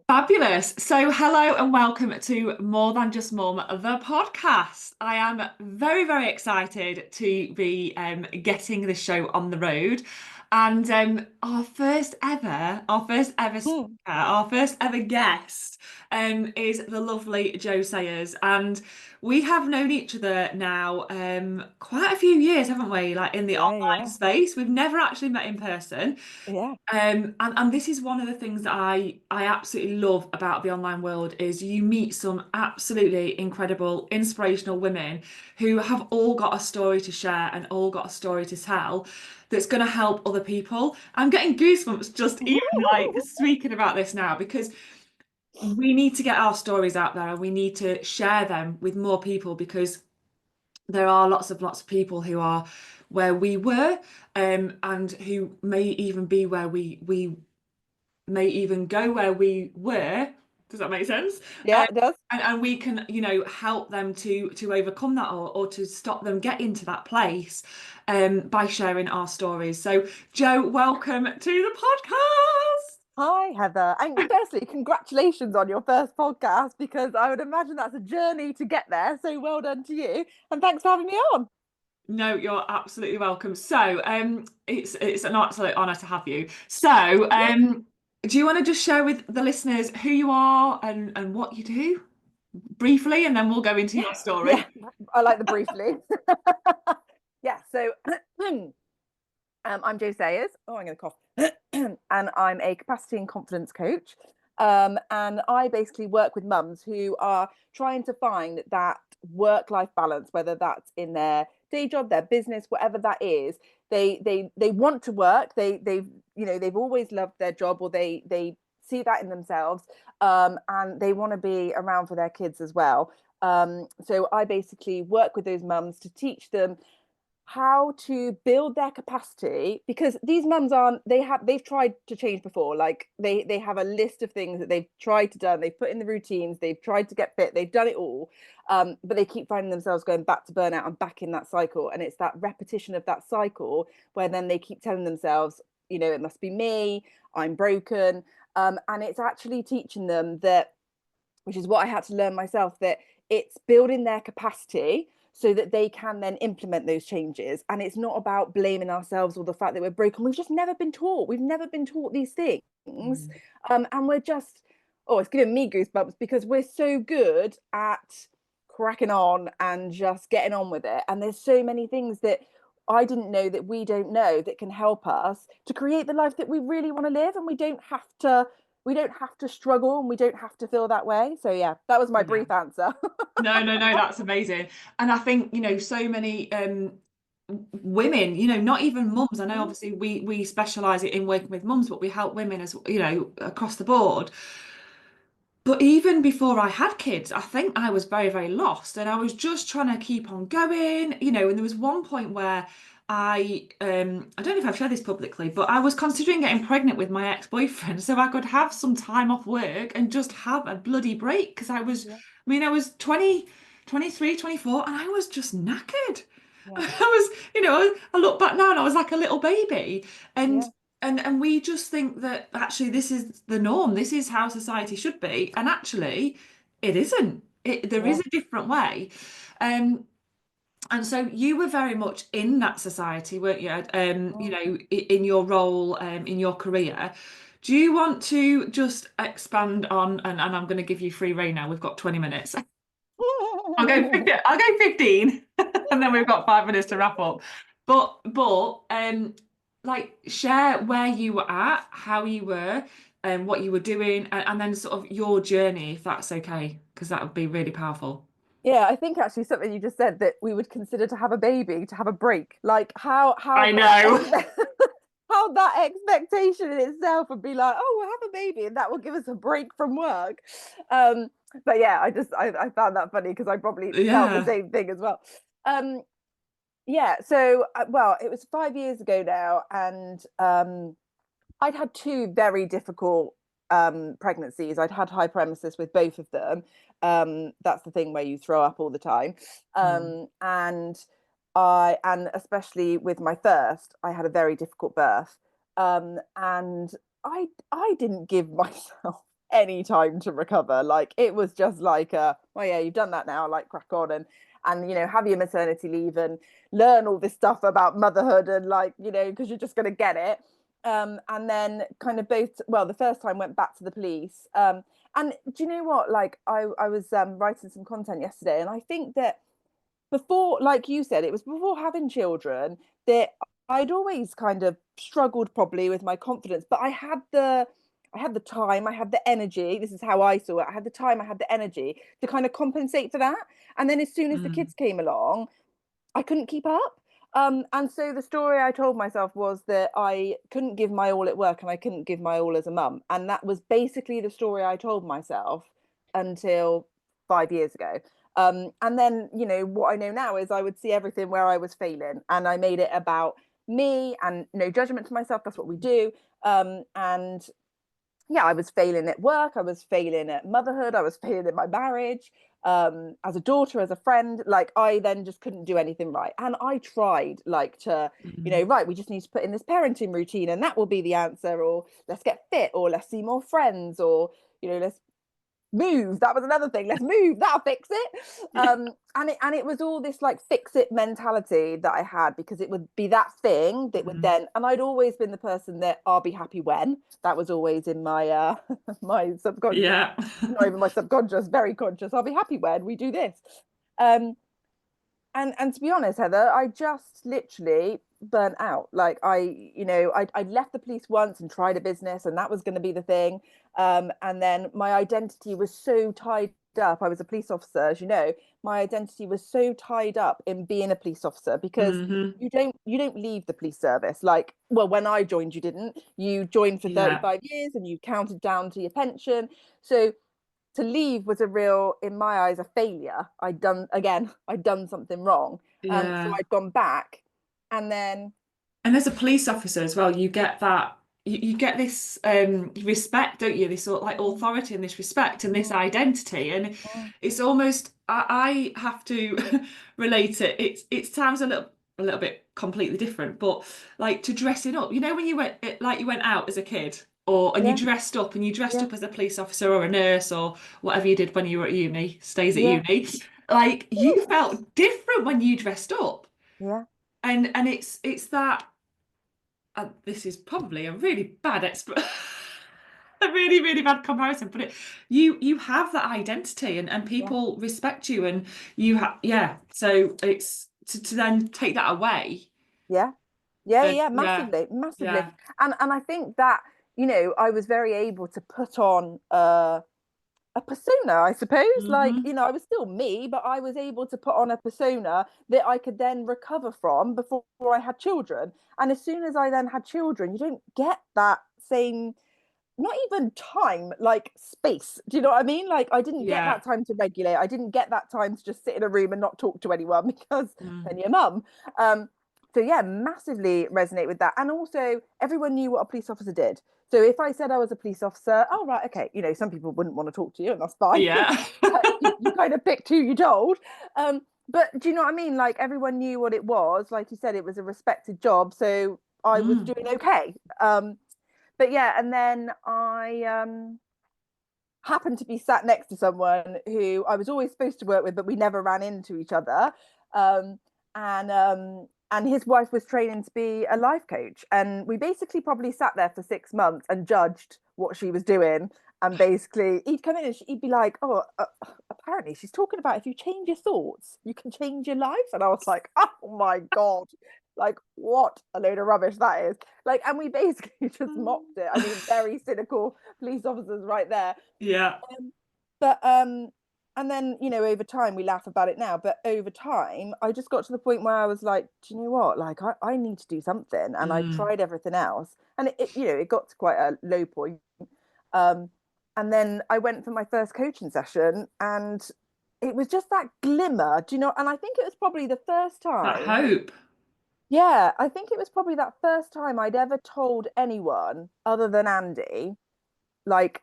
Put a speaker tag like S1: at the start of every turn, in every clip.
S1: Fabulous. So, hello and welcome to More Than Just Mum, the podcast. I am very, very excited to be getting this show on the road. And our first ever speaker,
S2: Hmm.
S1: our first ever guest is the lovely Jo Sayers. And we have known each other now quite a few years, haven't we? Like in the
S2: Yeah,
S1: online
S2: yeah,
S1: space. We've never actually met in person.
S2: yeah.
S1: And this is one of the things that I absolutely love about the online world is you meet some absolutely incredible, inspirational women who have all got a story to share and all got a story to tell that's going to help other people. I'm getting goosebumps just even like speaking about this now because we need to get our stories out there and we need to share them with more people because there are lots of people who are where we were and who may even be where we may even go where we were. Does that make sense?
S2: Yeah, it does.
S1: And we can, help them to overcome that or to stop them getting to that place by sharing our stories. So, Jo, welcome to the podcast.
S2: Hi, Heather. And firstly, congratulations on your first podcast because I would imagine that's a journey to get there. So well done to you. And thanks for having me on.
S1: No, you're absolutely welcome. So, it's an absolute honor to have you. So, do you want to just share with the listeners who you are and what you do briefly, and then we'll go into
S2: Yeah,
S1: your
S2: yeah.
S1: story?
S2: I like the briefly. Yeah, so I'm Jo Sayers. Oh, I'm going to cough. And I'm a capacity and confidence coach. And I basically work with mums who are trying to find that work-life balance, whether that's in their day job, their business, whatever that is. They want to work. They've always loved their job, or they see that in themselves, and they want to be around for their kids as well. So I basically work with those mums to teach them how to build their capacity, because these mums aren't they've tried to change before. Like they have a list of things that they've tried to done, they've put in the routines, they've tried to get fit, they've done it all, but they keep finding themselves going back to burnout and back in that cycle, and it's that repetition of that cycle where then they keep telling themselves, it must be me, I'm broken. And it's actually teaching them that, which is what I had to learn myself, that it's building their capacity so that they can then implement those changes. And it's not about blaming ourselves or the fact that we're broken. We've just never been taught. We've never been taught these things.
S1: Mm.
S2: And we're just, oh, it's giving me goosebumps because we're so good at cracking on and just getting on with it. And there's so many things that I didn't know that we don't know that can help us to create the life that we really want to live. And we don't have to struggle, and we don't have to feel that way. So yeah, that was my
S1: Yeah.
S2: brief answer.
S1: No, that's amazing. And I think, so many women, not even mums. I know obviously we specialize in working with mums, but we help women as, across the board. But even before I had kids, I think I was very, very lost and I was just trying to keep on going, and there was one point where I don't know if I've shared this publicly, but I was considering getting pregnant with my ex-boyfriend so I could have some time off work and just have a bloody break because
S2: Yeah,
S1: I was 20, 23, 24, and I was just knackered.
S2: yeah,
S1: I was, I look back now and I was like a little baby. And
S2: yeah,
S1: and we just think that actually this is the norm. This is how society should be. And actually it isn't. There is
S2: yeah.
S1: a different way. Um, and so you were very much in that society, weren't you?
S2: Mm.
S1: In your role, in your career. Do you want to just expand on, and I'm going to give you free rein now. We've got 20 minutes. I'll go 15 and then we've got 5 minutes to wrap up. But like share where you were at, how you were, and what you were doing, and then sort of your journey, if that's okay, because that would be really powerful.
S2: Yeah, I think actually something you just said, that we would consider to have a baby, to have a break. Like how
S1: I
S2: that
S1: know.
S2: how that expectation in itself would be like, oh, we'll have a baby and that will give us a break from work. Um, but yeah, I found that funny because I probably felt the
S1: Yeah.
S2: same thing as well. Um, yeah, so well, it was 5 years ago now, and I'd had two very difficult pregnancies. I'd had hyperemesis with both of them. That's the thing where you throw up all the time.
S1: Mm.
S2: And especially with my first, I had a very difficult birth. And I didn't give myself any time to recover. Like it was just like, oh yeah, you've done that now, like crack on and you know, have your maternity leave and learn all this stuff about motherhood and like, you know, because you're just going to get it. And then kind of both, well, the first time went back to the police. And do you know what? Like I was writing some content yesterday, and I think that before, like you said, it was before having children that I'd always kind of struggled probably with my confidence, but I had the time, I had the energy. This is how I saw it. I had the time, I had the energy to kind of compensate for that. And then as soon as the
S1: Mm.
S2: kids came along, I couldn't keep up. And so the story I told myself was that I couldn't give my all at work and I couldn't give my all as a mum. And that was basically the story I told myself until 5 years ago. And then, you know, what I know now is I would see everything where I was failing and I made it about me and no judgment to myself. That's what we do. And yeah, I was failing at work, I was failing at motherhood, I was failing at my marriage, as a daughter, as a friend. Like I then just couldn't do anything right. And I tried like to, you know,
S1: Mm.
S2: right, we just need to put in this parenting routine and that will be the answer, or let's get fit, or let's see more friends, or, you know, let's move. That was another thing. Let's move. That'll fix it.
S1: Yeah.
S2: And it was all this like fix it mentality that I had, because it would be that thing that would
S1: Mm.
S2: then, and I'd always been the person that I'll be happy when. That was always in my my subconscious,
S1: Yeah.
S2: not even my subconscious, very conscious. I'll be happy when we do this. Um, and to be honest, Heather, I just literally burnt out. Like I, you know, I'd left the police once and tried a business, and that was going to be the thing. And then my identity was so tied up. I was a police officer, as you know. My identity was so tied up in being a police officer, because
S1: Hmm.
S2: you don't leave the police service. Like, well, when I joined, you didn't. You joined for
S1: Yeah.
S2: 35 years and you counted down to your pension. So to leave was a real, in my eyes, a failure. I'd done something wrong. So
S1: Yeah.
S2: I'd gone back, and then
S1: And as a police officer as well, you get that you get this respect, don't you? This sort of like
S2: mm,
S1: authority and this respect and this
S2: mm,
S1: identity. And
S2: mm,
S1: it's almost I have to relate it. It sounds a little bit completely different, but like to dressing up. You know, when you went like you went out as a kid or and you
S2: yeah,
S1: dressed up and you dressed
S2: yeah,
S1: up as a police officer or a nurse or whatever you did when you were at uni, stays at
S2: yeah,
S1: uni. Like you
S2: ooh,
S1: felt different when you dressed up.
S2: yeah,
S1: And it's that this is probably a really bad a really really bad comparison, but you have that identity and
S2: yeah,
S1: people respect you and you have yeah. So it's to then take that away.
S2: yeah, yeah,
S1: And
S2: yeah,
S1: yeah,
S2: massively, massively.
S1: yeah.
S2: And I think that, you know, I was very able to put on a persona, I suppose. Like,
S1: Hmm.
S2: you know, I was still me, but I was able to put on a persona that I could then recover from before I had children. And as soon as I then had children, you don't get that same, not even time, like space. Do you know what I mean? Like, I didn't get
S1: Yeah.
S2: that time to regulate. I didn't get that time to just sit in a room and not talk to anyone because
S1: Mm.
S2: then you're mum. Um, so yeah, massively resonate with that. And also, everyone knew what a police officer did. So if I said I was a police officer, oh right, okay, you know, some people wouldn't want to talk to you, and that's fine.
S1: Yeah.
S2: You kind of picked who you told. But do you know what I mean? Like everyone knew what it was. Like you said, it was a respected job, so I was
S1: Mm.
S2: doing okay. But yeah, and then I happened to be sat next to someone who I was always supposed to work with, but we never ran into each other. Um, and his wife was training to be a life coach, and we basically probably sat there for 6 months and judged what she was doing. And basically, he'd come in and he'd be like, "Oh, apparently she's talking about if you change your thoughts, you can change your life." And I was like, "Oh my god!" Like what a load of rubbish that is. Like, and we basically just mocked it. I mean, very cynical police officers right there.
S1: Yeah.
S2: But and then, you know, over time we laugh about it now, but over time I just got to the point where I was like, do you know what, like I need to do something. And I
S1: Mm.
S2: tried everything else, and you know, it got to quite a low point. um and then I went for my first coaching session, and it was just that glimmer, do you know, and I think it was probably the first
S1: That
S2: time,
S1: hope.
S2: yeah, I think it was probably that first time I'd ever told anyone other than Andy, like,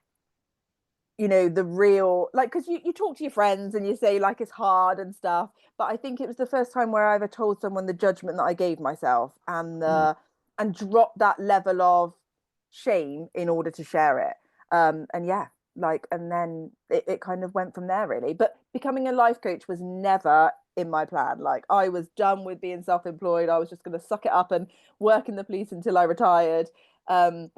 S2: you know, the real, like, because you talk to your friends and you say like it's hard and stuff, but I think it was the first time where I ever told someone the judgment that I gave myself, and
S1: Mm.
S2: and dropped that level of shame in order to share it. And yeah, like, and then it kind of went from there really. But becoming a life coach was never in my plan. Like, I was done with being self-employed. I was just going to suck it up and work in the police until I retired. And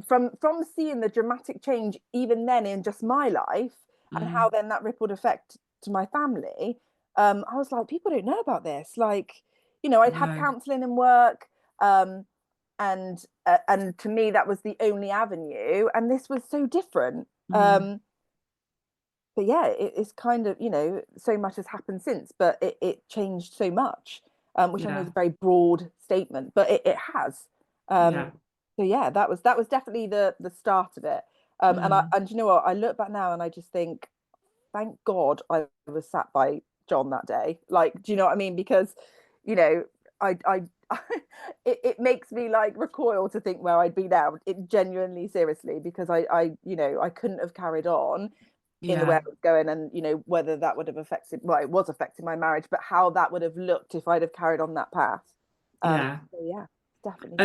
S2: from seeing the dramatic change even then in just my life, and how then that rippled effect to my family, I was like, people don't know about this. Like, I'd had
S1: No.
S2: counselling and work, and to me that was the only avenue, and this was so different. But yeah, it's kind of, so much has happened since, but it changed so much, which I know is
S1: Yeah.
S2: a very broad statement, but it has.
S1: Yeah.
S2: So yeah, that was definitely the start of it. And you know what? I look back now and I just think, thank God I was sat by John that day. Like, do you know what I mean? Because, you know, I it makes me like recoil to think where I'd be now. It genuinely, seriously, because I couldn't have carried on in the way I
S1: Yeah.
S2: was going, and whether that would have affected, well, it was affecting my marriage, but how that would have looked if I'd have carried on that path.
S1: Yeah.
S2: So yeah, definitely.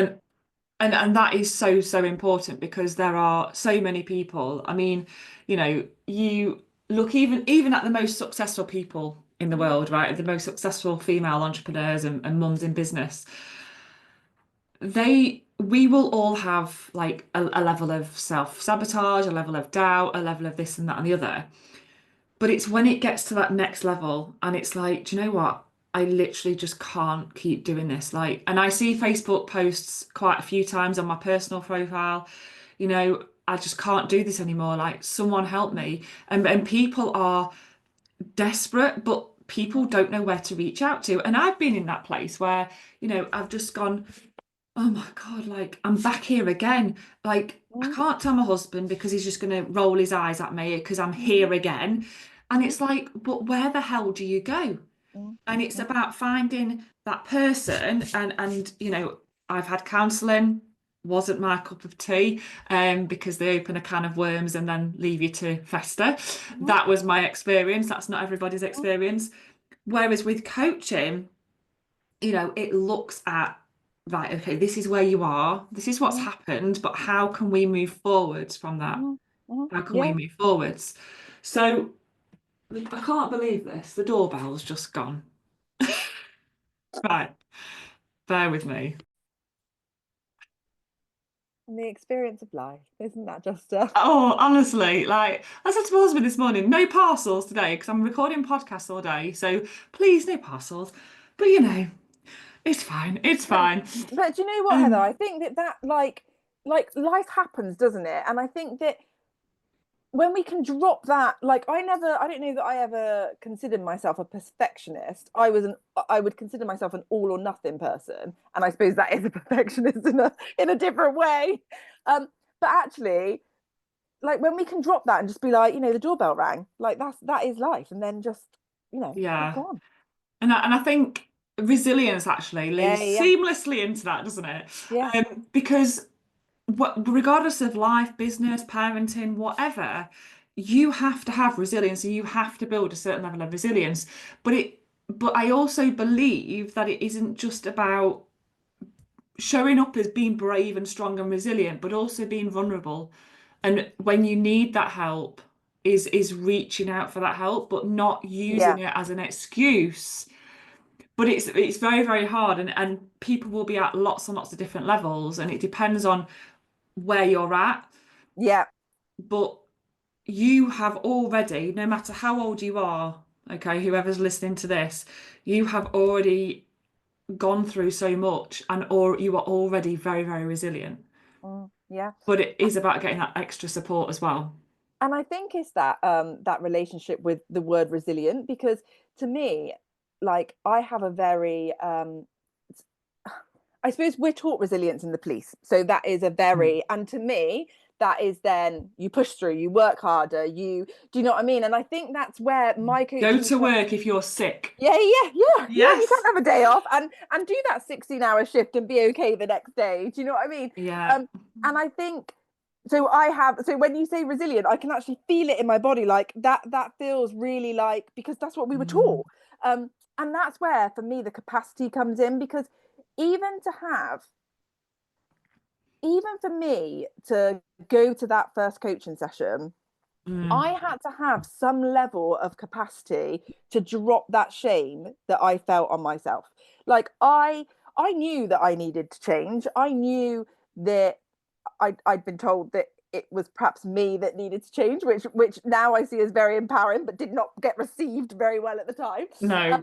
S1: And and that is so, so important because there are so many people. I mean, you look even at the most successful people in the
S2: Mhm,
S1: world, right? The most successful female entrepreneurs and mums in business. We will all have like a level of self-sabotage, a level of doubt, a level of this and that and the other. But it's when it gets to that next level and it's like, do you know what? I literally just can't keep doing this. Like, and I see Facebook posts quite a few times on my personal profile, I just can't do this anymore. Like, someone help
S2: mhm,
S1: me. And people are desperate, but people
S2: mhm,
S1: don't know where to reach out to. And I've been in that place where, I've just gone, oh my God, like I'm back here again. Like I
S2: mhm,
S1: can't tell my husband because he's just going to roll his eyes at me because I'm
S2: mhm,
S1: here again. And
S2: mhm,
S1: it's like, but where the hell do you go?
S2: mhm,
S1: And it's
S2: mhm,
S1: about finding that person and I've had counselling, wasn't my cup of tea, because they open a can of worms and then leave you to fester.
S2: mhm,
S1: That was my experience. That's not everybody's experience. Whereas with coaching, it looks at, right, okay, this is where you are, this is what's
S2: mhm,
S1: happened, but how can we move forwards from that?
S2: mhm, mhm.
S1: How can we
S2: Yeah.
S1: move forwards? So I can't believe this. The doorbell's just gone. Right, bear with me.
S2: And the experience of life, isn't that just
S1: Oh, honestly, like I said to my husband this morning, no parcels today because I'm recording podcasts all day. So please, no parcels. But it's fine. It's
S2: but,
S1: fine.
S2: but do you know what, Heather? I
S1: Um,
S2: think that like life happens, doesn't it? And I think that when we can drop that, like, I don't know that I ever considered myself a perfectionist. I would consider myself an all or nothing person, and I suppose that is a perfectionist in a different way. But actually, like, when we can drop that and just be like, the doorbell rang, like, that is life, and then just crack
S1: yeah.
S2: on.
S1: And I think resilience actually
S2: Yeah,
S1: leads
S2: yeah,
S1: seamlessly into that, doesn't it?
S2: yeah,
S1: Because regardless of life, business, parenting, whatever, you have to have resilience. You have to build a certain level of resilience. But I also believe that it isn't just about showing up as being brave and strong and resilient, but also being vulnerable. And when you need that help, is reaching out for that help, but not
S2: yeah,
S1: using it as an excuse. But it's very, very hard, and people will be at lots and lots of different levels, and it depends on where you're at.
S2: yeah,
S1: But you have already, no matter how old you are, okay, whoever's listening to this, you have already gone through so much, or you are already very, very resilient.
S2: yeah.
S1: But it is about getting that extra support as well.
S2: And I think it's that relationship with the word resilient, because to me, like, I have a very I suppose we're taught resilience in the police. So that is a
S1: Mm.
S2: very, and to me, that is then you push through, you work harder, do you know what I mean? And I think that's where my
S1: Go
S2: coaching
S1: to
S2: comes.
S1: work if you're sick.
S2: Yeah, yeah, yeah, yeah. You
S1: Yes.
S2: can't have a day off and do that 16-hour shift and be okay the next day. Do you know what I mean?
S1: Yeah.
S2: Um, and I think so when you say resilient, I can actually feel it in my body, like that feels really like, because that's what we were
S1: Mm.
S2: taught. And that's where for me the capacity comes in, because even to have even for me to go to that first coaching session, I
S1: Mm.
S2: had to have some level of capacity to drop that shame that I felt on myself. Like I knew that I needed to change. I knew that I'd been told that it was perhaps me that needed to change, which now I see as very empowering, but did not get received very well at the time.
S1: No.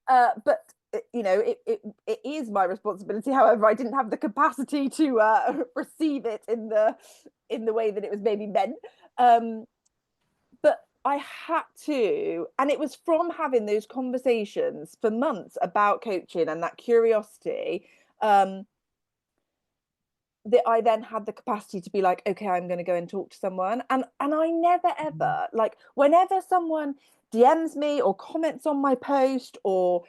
S2: But you know, it is my responsibility. However, I didn't have the capacity to receive it in the way that it was maybe meant. But I had to, and it was from having those conversations for months about coaching and that curiosity, um, that I then had the capacity to be like, okay, I'm going to go and talk to someone. And I never ever, like, whenever someone DMs me or comments on my post or,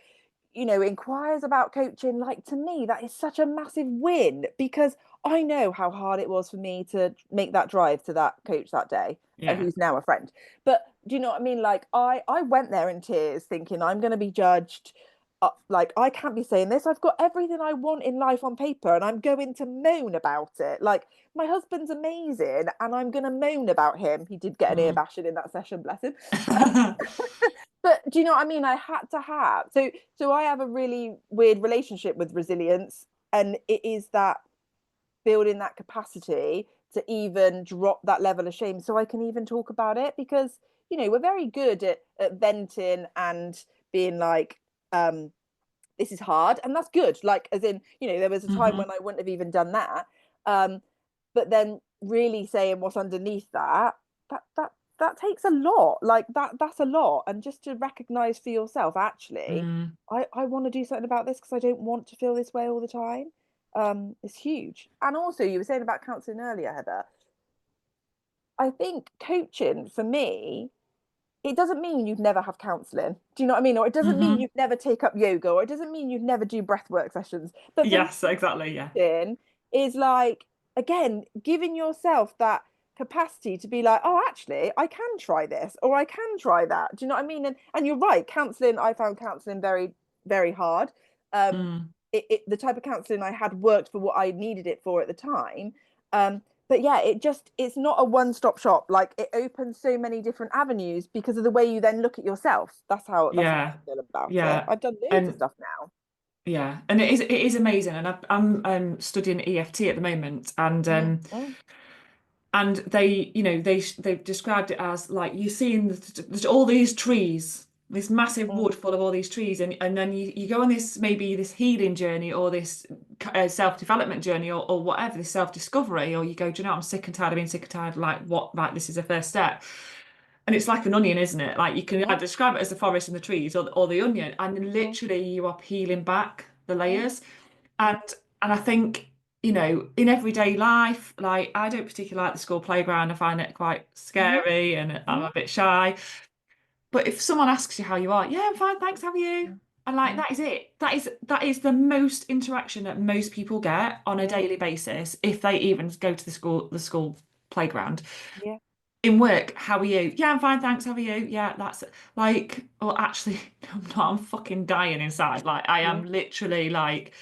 S2: you know, inquires about coaching, like, to me that is such a massive win, because I know how hard it was for me to make that drive to that coach that day,
S1: Yeah.
S2: who's now a friend. But do you know what I mean? Like, I went there in tears thinking I'm going to be judged, like, I can't be saying this. I've got everything I want in life on paper and I'm going to moan about it. Like, my husband's amazing and I'm going to moan about him. He did get an ear
S1: Mm.
S2: bashing in that session, bless him. But do you know what I mean? I had to have, so I have a really weird relationship with resilience, and it is that building that capacity to even drop that level of shame so I can even talk about it, because you know, we're very good at venting and being like, this is hard, and that's good, like, as in, you know, there was a time
S1: Hmm.
S2: when I wouldn't have even done that, um but then really saying what's underneath that, that that that takes a lot, like, that's a lot. And just to recognize for yourself, actually,
S1: Mm.
S2: I want to do something about this because I don't want to feel this way all the time, is huge. And also, you were saying about counseling earlier, Heather. I think coaching for me, it doesn't mean you'd never have counseling. Do you know what I mean? Or it doesn't mean
S1: Hmm.
S2: you'd never take up yoga, or it doesn't mean you'd never do breath work sessions. But for me,
S1: Yes, exactly. Yeah.
S2: coaching is like, again, giving yourself that capacity to be like, oh, actually, I can try this or I can try that. Do you know what I mean? And you're right, counseling, I found counseling very, very hard. Um,
S1: Mm.
S2: the type of counseling I had worked for what I needed it for at the time. But yeah, it's not a one-stop shop. Like, it opens so many different avenues because of the way you then look at yourself. That's how I
S1: Yeah.
S2: feel about it.
S1: Yeah.
S2: I've done loads of
S1: And
S2: stuff now.
S1: yeah, and it is amazing. And I'm studying EFT at the moment,
S2: Mm, mm,
S1: and they, they've described it as like you're seeing all these trees, this massive
S2: mm,
S1: wood full of all these trees, and then you go on this, maybe this healing journey, or this self-development journey, or whatever, this self-discovery, or you go, do you know what, I'm sick and tired of being sick and tired, like what, like this is a first step. And it's like an onion, isn't it? Like you can
S2: yeah.
S1: either describe it as the forest and the trees, or the onion, and
S2: Mm,
S1: literally you are peeling back the
S2: mm,
S1: layers.
S2: mm,
S1: And I think, in everyday life, like I don't particularly like the school playground. I find it quite
S2: mhm,
S1: scary and I'm
S2: mhm,
S1: a bit shy. But if someone asks you how you are, yeah, I'm fine, thanks, how are you?
S2: mm,
S1: And like
S2: mm,
S1: that is it. That is the most interaction that most people get on a
S2: mm,
S1: daily basis, if they even go to the school playground.
S2: yeah.
S1: In work, how are you? Yeah, I'm fine, thanks. How are you? Yeah, that's like, well, actually, no, I'm not. I'm fucking dying inside. Like, I
S2: Yeah.
S1: am literally like,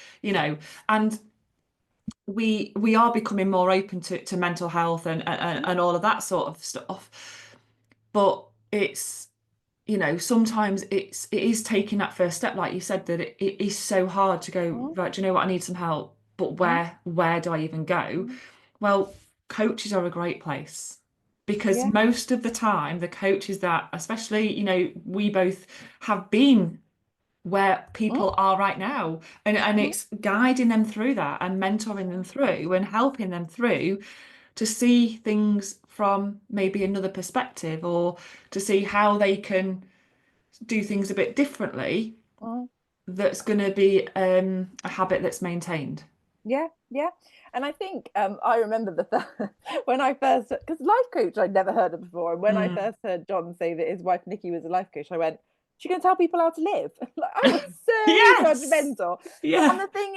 S1: and we are becoming more open to mental health and
S2: Mm,
S1: and all of that sort of stuff. But it's, sometimes it is taking that first step, like you said, that it is so hard to go,
S2: mm,
S1: right, do you know what, I need some help, but
S2: mm,
S1: where do I even go?
S2: mm,
S1: Well, coaches are a great place, because
S2: yeah.
S1: most of the time the coaches that, especially, we both have been where
S2: Mm,
S1: people are right now, and
S2: mm,
S1: it's guiding them through that and mentoring them through and helping them through to see things from maybe another perspective, or to see how they can do things a bit differently,
S2: mm.
S1: that's going to be a habit that's maintained.
S2: Yeah, yeah. And I think I remember when I first, because life coach I'd never heard of before, and when I
S1: Mm.
S2: first heard John say that his wife Nikki was a life coach, I went, "She can tell people how to live." Like, I was so
S1: Yes.
S2: judgmental. And
S1: Yeah.
S2: the thing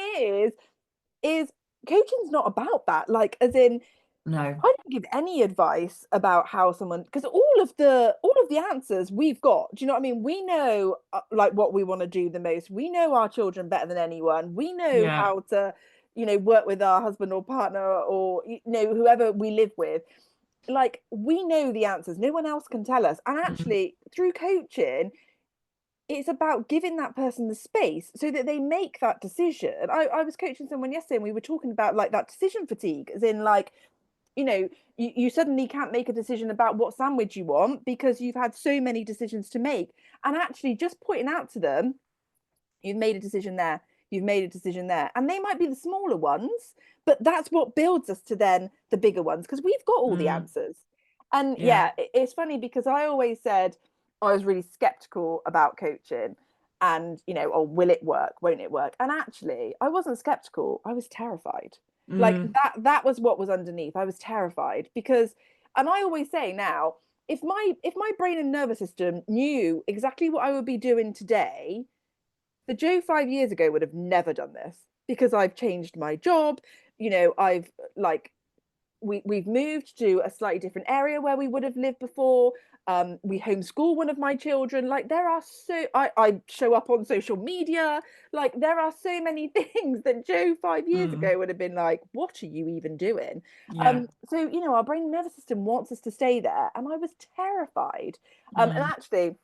S2: is coaching's not about that. Like, as in,
S1: No.
S2: I don't give any advice about how someone, because all of the answers we've got. Do you know what I mean? We know, like, what we want to do the most. We know our children better than anyone. We know
S1: Yeah.
S2: how to work with our husband or partner, or whoever we live with, like, we know the answers, no one else can tell us. And
S1: Mm.
S2: actually, through coaching, it's about giving that person the space so that they make that decision. I was coaching someone yesterday, and we were talking about like that decision fatigue, as in, like, you suddenly can't make a decision about what sandwich you want because you've had so many decisions to make. And actually, just pointing out to them, you've made a decision there, you've made a decision there, and they might be the smaller ones, but that's what builds us to then the bigger ones, because we've got all the
S1: Mm.
S2: answers. And
S1: Yeah.
S2: yeah, it's funny because I always said I was really skeptical about coaching, and oh, will it work, won't it work? And actually, I wasn't skeptical, I was terrified. Like,
S1: Mm.
S2: that was what was underneath. I was terrified because, and I always say now, if my brain and nervous system knew exactly what I would be doing today, the Joe 5 years ago would have never done this, because I've changed my job. I've, like, we've moved to a slightly different area where we would have lived before. We homeschool one of my children. Like, there are I show up on social media. Like, there are so many things that Joe 5 years
S1: Mm.
S2: ago would have been like, what are you even doing?
S1: Yeah.
S2: So our brain and nervous system wants us to stay there, and I was terrified. And
S1: Mm.
S2: actually,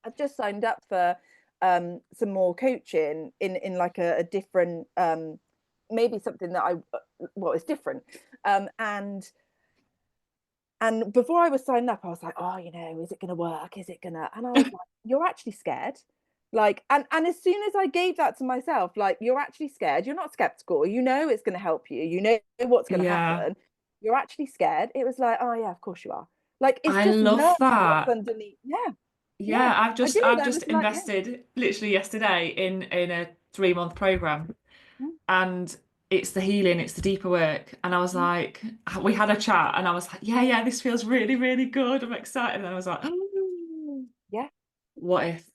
S2: I've just signed up for some more coaching in like a different, maybe something that well, it's different. And before I was signing up, I was like, oh, is it gonna work? Is it gonna? And I was like, you're actually scared. Like, and as soon as I gave that to myself, like, you're actually scared. You're not skeptical. It's gonna help you. You know what's gonna
S1: Yeah.
S2: happen. You're actually scared. It was like, oh yeah, of course you are. Like, it's
S1: I
S2: just
S1: love
S2: learning what's
S1: that.
S2: underneath. Yeah, yeah.
S1: Yeah, I've
S2: I
S1: just
S2: did.
S1: I've
S2: I
S1: just
S2: was like, yeah.
S1: invested literally yesterday in a 3-month program,
S2: Mm,
S1: and it's the healing, it's the deeper work. And I was
S2: mm.
S1: like, we had a chat, and I was like, yeah, this feels really, really good. I'm excited. And I was like, oh,
S2: Yeah,
S1: what if?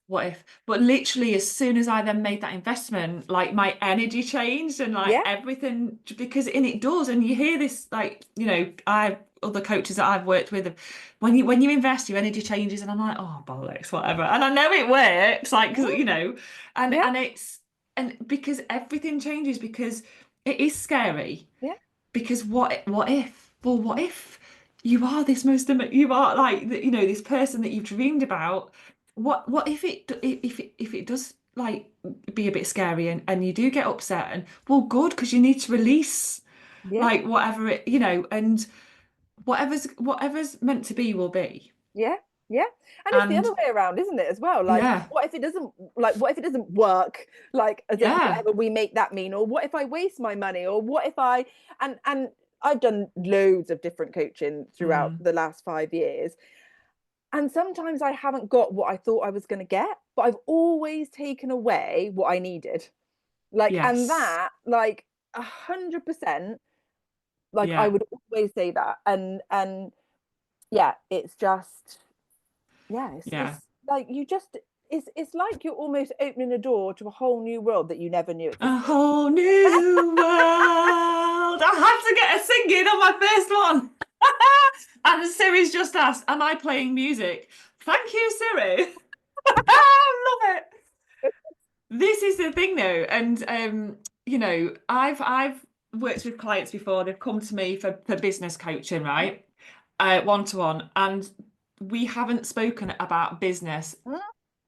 S1: But literally, as soon as I then made that investment, like, my energy changed, and like
S2: yeah,
S1: everything, because and it does. And you hear this, like, I other coaches that I've worked with, when you invest, your energy changes, and I'm like, oh, bollocks, whatever. And I know it works, like, 'cause,
S2: mm,
S1: and
S2: yeah,
S1: because everything changes, because it is scary,
S2: yeah,
S1: because what if? Well, what if you are this you are like, this person that you've dreamed about? What if it does, like, be a bit scary, and you do get upset, and well, good, because you need to release,
S2: yeah,
S1: like, whatever and whatever's meant to be will be.
S2: yeah, yeah. And it's the other
S1: And
S2: way around, isn't it, as well? Like,
S1: yeah,
S2: what if it doesn't work? Like, as in
S1: yeah.
S2: whatever we make that mean, or what if I waste my money, or what if I and I've done loads of different coaching throughout
S1: Mm,
S2: the last 5 years. And sometimes I haven't got what I thought I was going to get, but I've always taken away what I needed. Like, and
S1: yes.
S2: that, like, 100%. Like, I
S1: Yeah.
S2: would always say that. And yeah, it's just, yeah, it's
S1: Yeah.
S2: like, it's like you're almost opening a door to a whole new world that you never knew
S1: A
S2: existed.
S1: whole new world. I had to get a singing on my first one. And Siri's just asked, am I playing music? Thank you, Siri. I love it. This is the thing, though, and I've worked with clients before. They've come to me for business coaching, right? One to one, and we haven't spoken about business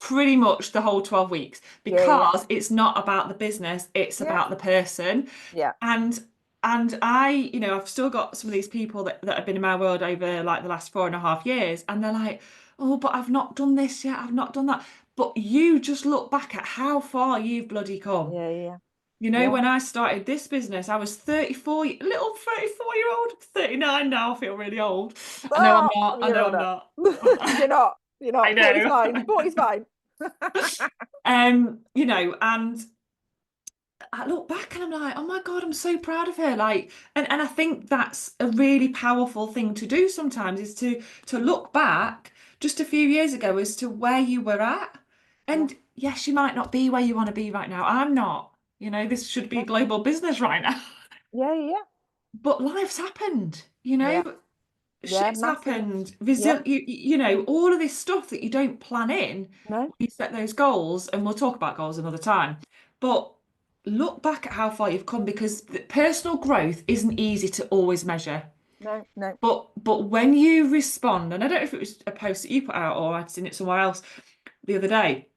S1: pretty much the whole 12 weeks,
S2: Yeah, yeah,
S1: because it's not about the business, it's
S2: yeah,
S1: about the person.
S2: yeah,
S1: And I've still got some of these people that have been in my world over, like, the last 4.5 years, and they're like, oh, but I've not done this yet, I've not done that. But you just look back at how far you've bloody come.
S2: yeah, yeah, yeah.
S1: When I started this business, I was 34, little 34-year-old, 39 now, I feel really old. I know I'm
S2: Oh,
S1: not, I
S2: you're
S1: know I'm
S2: older.
S1: not.
S2: You're not. You're
S1: I
S2: not. 40's
S1: know.
S2: fine. 40's fine.
S1: And I look back, and I'm like, oh my God, I'm so proud of her. Like, and I think that's a really powerful thing to do sometimes, is to look back just a few years ago as to where you were at.
S2: Yeah,
S1: And yes, you might not be where you want to be right now. I'm not. This should be
S2: yeah,
S1: global business right now.
S2: yeah, yeah,
S1: But life's happened,
S2: yeah, yeah,
S1: shit's
S2: massive.
S1: happened.
S2: Yeah,
S1: All of this stuff that you don't plan in
S2: no,
S1: when you set those goals, and we'll talk about goals another time. But look back at how far you've come, because personal growth isn't easy to always measure.
S2: No, no.
S1: But when you respond, and I don't know if it was a post that you put out or I'd seen it somewhere else the other day,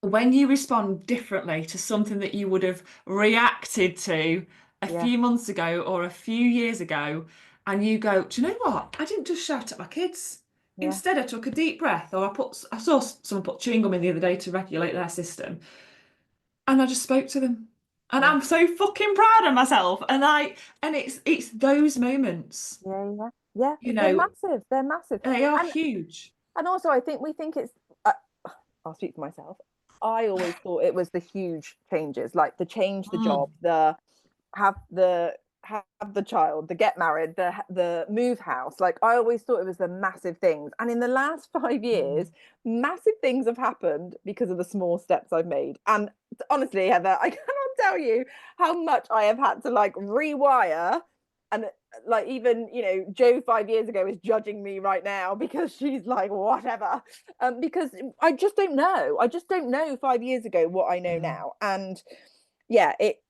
S1: when you respond differently to something that you would have reacted to a
S2: Yeah,
S1: few months ago or a few years ago, and you go, do you know what? I didn't just shout at my kids.
S2: yeah,
S1: Instead, I took a deep breath, or I saw someone put chewing gum in the other day to regulate their system, and I just spoke to them. And
S2: yeah,
S1: I'm so fucking proud of myself. And it's those moments,
S2: yeah, yeah, yeah.
S1: you
S2: They're
S1: know,
S2: massive. They're massive.
S1: they are
S2: And
S1: huge.
S2: and also I think we think it's uh, I'll speak for myself. I always thought it was the huge changes, like the change the job,
S1: Mm,
S2: the have the have the child, the get married, the move house. Like I always thought it was the massive things. And in the last 5 years,
S1: mm,
S2: massive things have happened because of the small steps I've made. And honestly, Heather, I cannot tell you how much I have had to like rewire. And like even Jo 5 years ago is judging me right now because she's like whatever, because I just don't know 5 years ago what I know
S1: mm,
S2: now. And yeah, it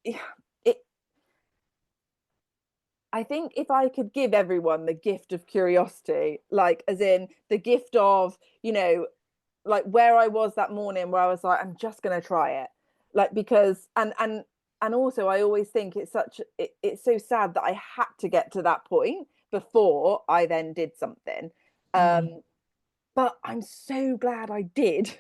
S2: I think if I could give everyone the gift of curiosity, like as in the gift of, like where I was that morning where I was like, I'm just gonna try it. Like because and also I always think it's so sad that I had to get to that point before I then did something.
S1: mm.
S2: But I'm so glad I did.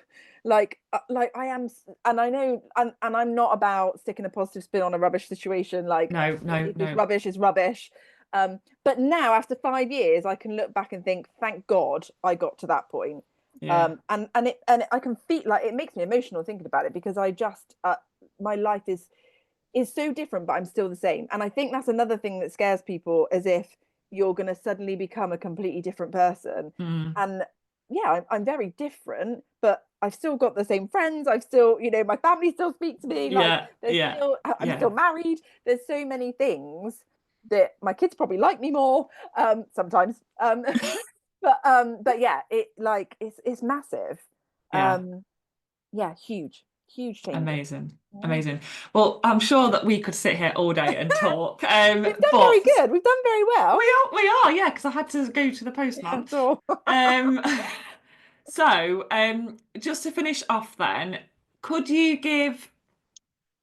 S2: Like I am, and I know, and I'm not about sticking a positive spin on a rubbish situation. Like
S1: No, no,
S2: if it's
S1: no.
S2: rubbish, it's rubbish. But now after 5 years, I can look back and think, thank God I got to that point.
S1: Yeah.
S2: And I can feel like it makes me emotional thinking about it because I just my life is so different, but I'm still the same. And I think that's another thing that scares people, as if you're going to suddenly become a completely different person.
S1: Mm.
S2: And yeah, I'm very different, but I've still got the same friends. I've still, my family still speak to me. Like
S1: Yeah, yeah,
S2: I'm
S1: yeah.
S2: still married. There's so many things that my kids probably like me more sometimes. But yeah, it's massive.
S1: Yeah.
S2: Um, yeah, huge changes.
S1: Amazing.
S2: Yeah.
S1: Amazing. Well, I'm sure that we could sit here all day and talk.
S2: We've done very
S1: But
S2: good. We've done very well.
S1: we are, yeah, because I had to go to the
S2: Yeah,
S1: postman.
S2: sure.
S1: Um, so just to finish off then, could you give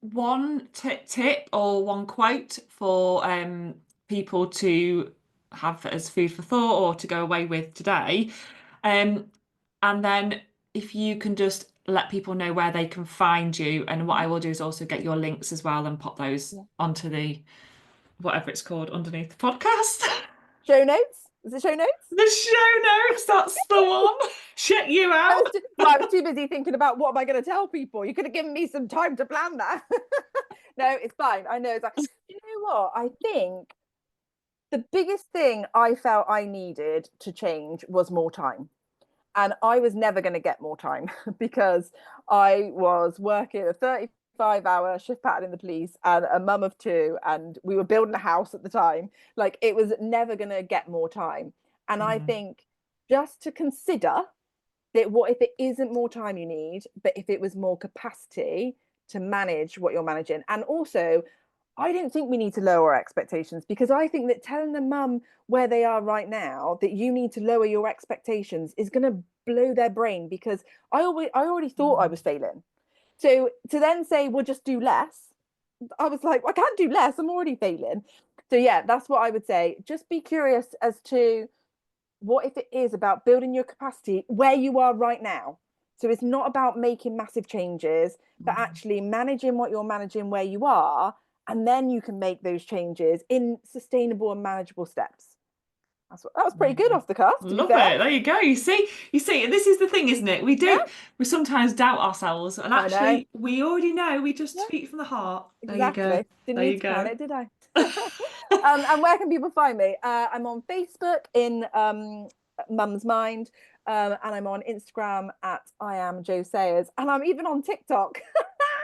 S1: one tip or one quote for people to have as food for thought or to go away with today? Um, and then if you can just let people know where they can find you, and what I will do is also get your links as well and pop those
S2: Yeah.
S1: onto the whatever it's called underneath the podcast.
S2: Show notes? Is it show notes?
S1: The show notes, that's the one. Check you out.
S2: Well, I was too busy thinking about what am I going to tell people. You could have given me some time to plan that. No, it's fine. I know. It's like, you know what? I think the biggest thing I felt I needed to change was more time. And I was never going to get more time because I was working a 35-hour shift pattern in the police and a mum of two, and we were building a house at the time. Like it was never going to get more time. And I
S1: Mm,
S2: think just to consider that, what if it isn't more time you need, but if it was more capacity to manage what you're managing. And also, I don't think we need to lower our expectations, because I think that telling the mum where they are right now that you need to lower your expectations is going to blow their brain, because I already thought I
S1: mm,
S2: was failing. So to then say we'll just do less, I was like, I can't do less. I'm already failing. So yeah, that's what I would say. Just be curious as to what if it is about building your capacity where you are right now. So it's not about making massive changes, but
S1: mm.
S2: actually managing what you're managing where you are, and then you can make those changes in sustainable and manageable steps. That was pretty good
S1: Amazing.
S2: off the cuff, to be
S1: Love
S2: fair.
S1: it. There you go. You see, this is the thing, isn't it?
S2: Yeah,
S1: We sometimes doubt ourselves, and
S2: I know.
S1: actually, we already know. We just
S2: Yeah,
S1: speak from the heart. There you go.
S2: exactly. Didn't
S1: There you
S2: need to plan
S1: go.
S2: it, did I? And where can people find me? I'm on Facebook in Mum's Mind, and I'm on Instagram at I am Jo Sayers, and I'm even on TikTok.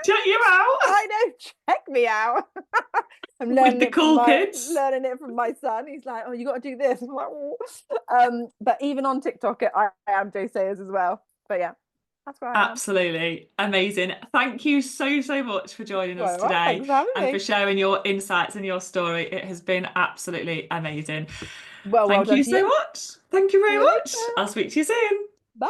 S1: Check you out
S2: I know, check me out. I'm
S1: with the cool kids.
S2: learning it from my son. He's like, "Oh, you got to do this." I'm like, "Oh." But even on TikTok, I am Jo Sayers as well. But yeah, That's where I am.
S1: Absolutely amazing. Thank you so, so much for joining us
S2: All right,
S1: today
S2: thanks for having
S1: and for
S2: me.
S1: sharing your insights and your story. It has been absolutely amazing.
S2: Well
S1: Thank
S2: done
S1: you
S2: to
S1: so
S2: you.
S1: much. Thank you
S2: See
S1: very
S2: you
S1: much.
S2: later.
S1: I'll speak to you soon.
S2: Bye.